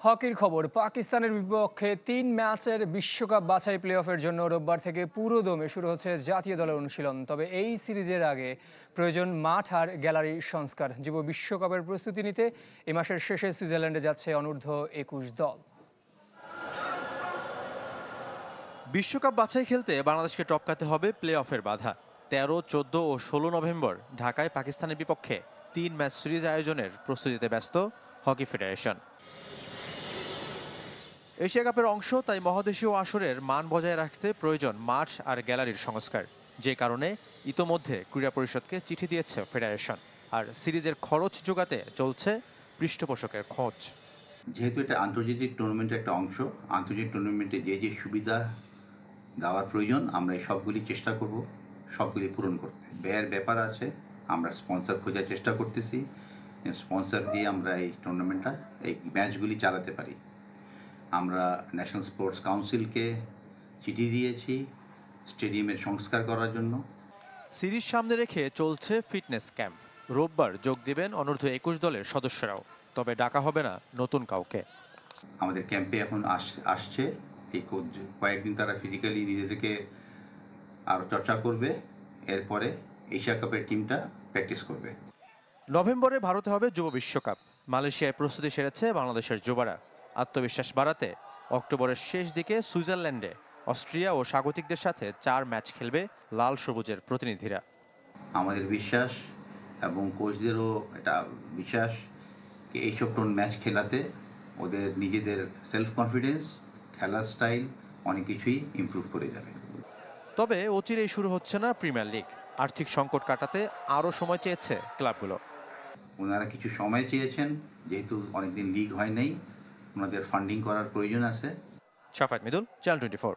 হকির খবর, পাকিস্তানের বিপক্ষে ৩ ম্যাচের বিশ্বকাপ বাছাই প্লে অফের জন্য রোববার থেকে পুরো দমে শুরু হচ্ছে জাতীয় দলের অনুশীলন। তবে এই সিরিজের আগে প্রয়োজন মাঠ আর গ্যালারি সংস্কার। যুব বিশ্বকাপের প্রস্তুতি নিতে এ মাসের শেষে সুইজারল্যান্ডে যাচ্ছে অনূর্ধ্ব-21 দল। বিশ্বকাপ বাছাই খেলতে বাংলাদেশকে টপকাতে হবে প্লে অফের বাধা। 13, 14 ও 16 নভেম্বর ঢাকায় পাকিস্তানের বিপক্ষে 3 ম্যাচ সিরিজ আয়োজনের প্রস্তুতিতে ব্যস্ত হকি ফেডারেশন। এশিয়া কাপের অংশ, তাই মহাদেশীয় আসরের মান বজায় রাখতে প্রয়োজন মাঠ আর গ্যালারির সংস্কার। যে কারণে ইতোমধ্যে ক্রীড়া পরিষদকে চিঠি দিয়েছে ফেডারেশন। আর সিরিজের খরচ যোগাতে চলছে পৃষ্ঠপোষকের খোঁজ। যেহেতু এটা আন্তর্জাতিক টুর্নামেন্টের একটা অংশ, আন্তর্জাতিক টুর্নামেন্টে যে যে সুবিধা দেওয়ার প্রয়োজন আমরা এই সবগুলি চেষ্টা করব, সবগুলি পূরণ করতে। ব্যয়ের ব্যাপার আছে, আমরা স্পন্সর খোঁজার চেষ্টা করতেছি। স্পন্সর দিয়ে আমরা এই টুর্নামেন্টটা, এই ম্যাচগুলি চালাতে পারি। আমরা ন্যাশনাল স্পোর্টস কাউন্সিলকে চিঠি দিয়েছি স্টেডিয়ামের সংস্কার করার জন্য। সিরিজ সামনে রেখে চলছে ফিটনেস ক্যাম্প। রোববার যোগ দেবেন অনূর্ধ্ব-21 দলের সদস্যরাও, তবে ডাকা হবে না নতুন কাউকে। আমাদের ক্যাম্পে এখন আসছে, এই কয়েকদিন তারা ফিজিক্যালি নিজেদেরকে আরও চর্চা করবে। এরপরে এশিয়া কাপের টিমটা প্র্যাকটিস করবে। নভেম্বরে ভারতে হবে যুব বিশ্বকাপ। মালয়েশিয়ায় প্রস্তুতি সেরেছে বাংলাদেশের যুবারা। আত্মবিশ্বাস বাড়াতে অক্টোবরের শেষ দিকে সুইজারল্যান্ডে অস্ট্রিয়া ও স্বাগতিকদের সাথে 4 ম্যাচ খেলবে লাল সবুজের প্রতিনিধিরা। আমাদের বিশ্বাস এবং কোচদেরও এটা বিশ্বাস যে এইসব ম্যাচ খেলাতে ওদের নিজেদের সেলফ কনফিডেন্স, খেলার স্টাইল অনেক কিছুই ইমপ্রুভ করে যাবে। তবে অচিরেই শুরু হচ্ছে না প্রিমিয়ার লিগ। আর্থিক সংকট কাটাতে আরও সময় চেয়েছে ক্লাবগুলো। ওনারা কিছু সময় চেয়েছেন, যেহেতু অনেকদিন লিগ হয় নাই, ওনাদের ফান্ডিং করার প্রয়োজন আছে। শাফাত মিদুল, চ্যানেল 24।